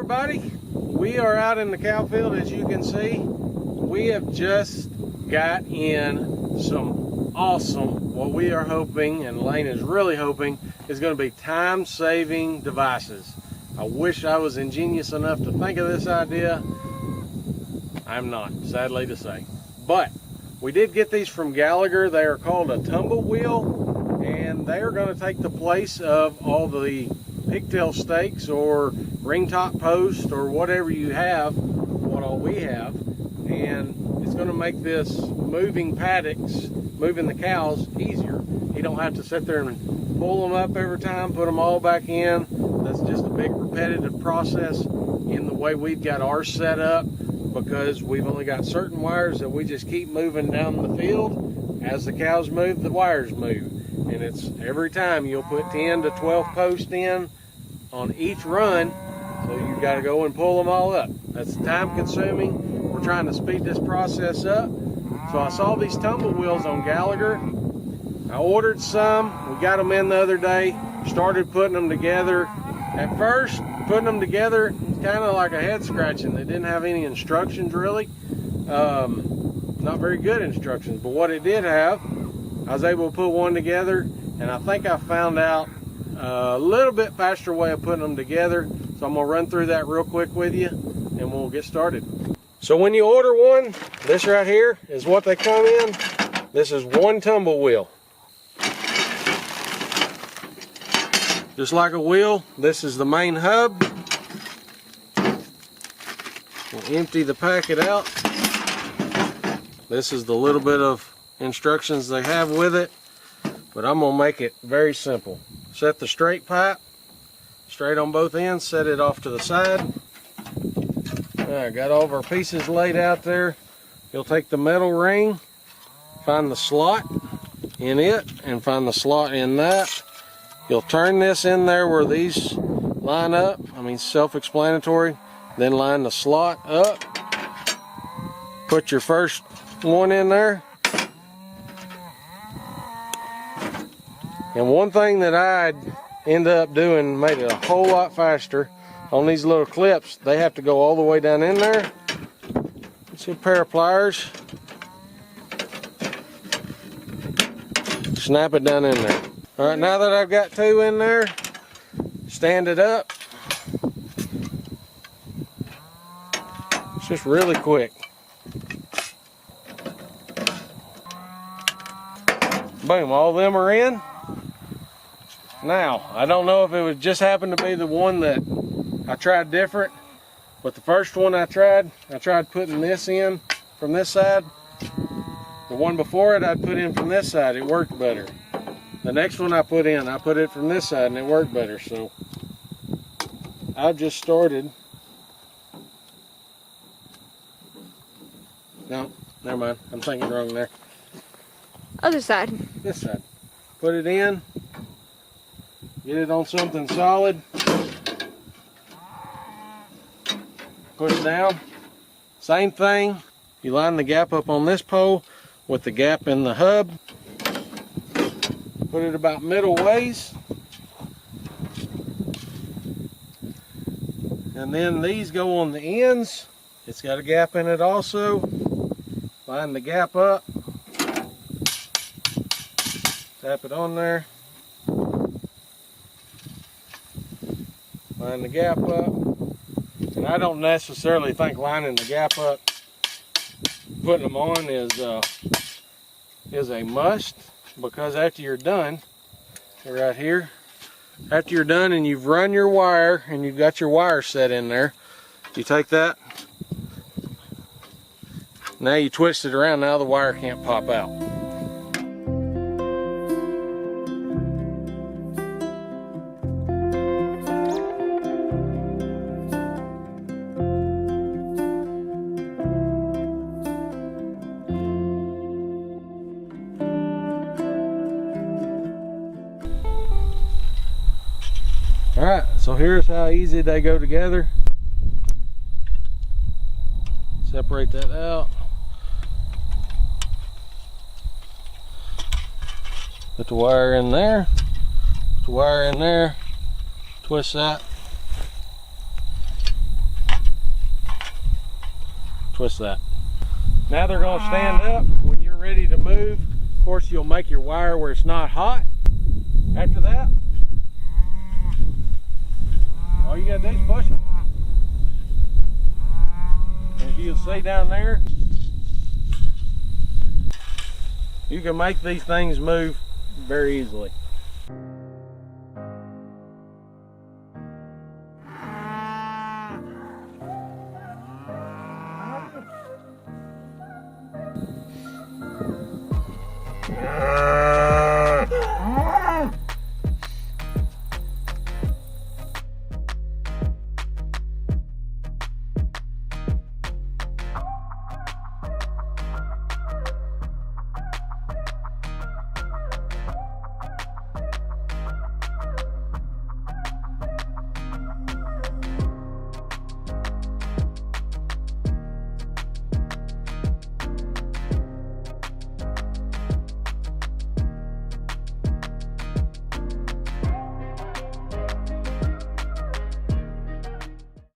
everybody, we are out in the cow field. As you can see, we have just got in some awesome, what we are hoping, and Lane is really hoping, is going to be time-saving devices. I wish I was ingenious enough to think of this idea. I'm not, sadly to say. But we did get these from Gallagher. They are called a tumble wheel, and they are going to take the place of all the pigtail stakes or ring top post or whatever you have, what all we have, and it's going to make this moving paddocks, moving the cows, easier. You don't have to sit there and pull them up every time, put them all back in. That's just a big repetitive process in the way we've got ours set up, because we've only got certain wires that we just keep moving down the field. As the cows move, the wires move. And it's every time you'll put 10 to 12 posts in on each run, so you've got to go and pull them all up. That's time consuming. We're trying to speed this process up. So I saw these tumble wheels on Gallagher. I ordered some. We got them in the other day. Started putting them together. At first, putting them together, kind of like a head scratching. They didn't have any instructions really. Not very good instructions, but what it did have, I was able to put one together, and I think I found out a little bit faster way of putting them together. So I'm gonna run through that real quick with you and we'll get started. So when you order one, this right here is what they come in. This is one tumble wheel. Just like a wheel, this is the main hub. We'll empty the packet out. This is the little bit of instructions they have with it, but I'm gonna make it very simple. Set the straight pipe straight on both ends, set it off to the side. Alright, got all of our pieces laid out there. You'll take the metal ring, find the slot in it, and find the slot in that. You'll turn this in there where these line up. I mean, self-explanatory. Then line the slot up. Put your first one in there. And one thing that I end up doing made it a whole lot faster on these little clips. They have to go all the way down in there. See a pair of pliers. Snap it down in there. All right, now that I've got two in there, stand it up. It's just really quick. Boom, all of them are in. Now, I don't know if it was just happened to be the one that I tried different, but the first one I tried putting this in from this side. The one before it, I'd put in from this side. It worked better. The next one I put it from this side, and it worked better. So I've just started. No, never mind. I'm thinking wrong there. Other side. This side. Put it in. Get it on something solid. Push down. Same thing. You line the gap up on this pole with the gap in the hub. Put it about middle ways. And then these go on the ends. It's got a gap in it also. Line the gap up. Tap it on there. Line the gap up. And I don't necessarily think lining the gap up, putting them on is a must, because after you're done, right here, after you're done and you've run your wire and you've got your wire set in there, you take that, now you twist it around, now the wire can't pop out. Alright, so here's how easy they go together. Separate that out. Put the wire in there. Put the wire in there. Twist that. Twist that. Now they're going to stand up. When you're ready to move, of course, you'll make your wire where it's not hot. After that, all you got to do is push them. And if you'll see down there, you can make these things move very easily.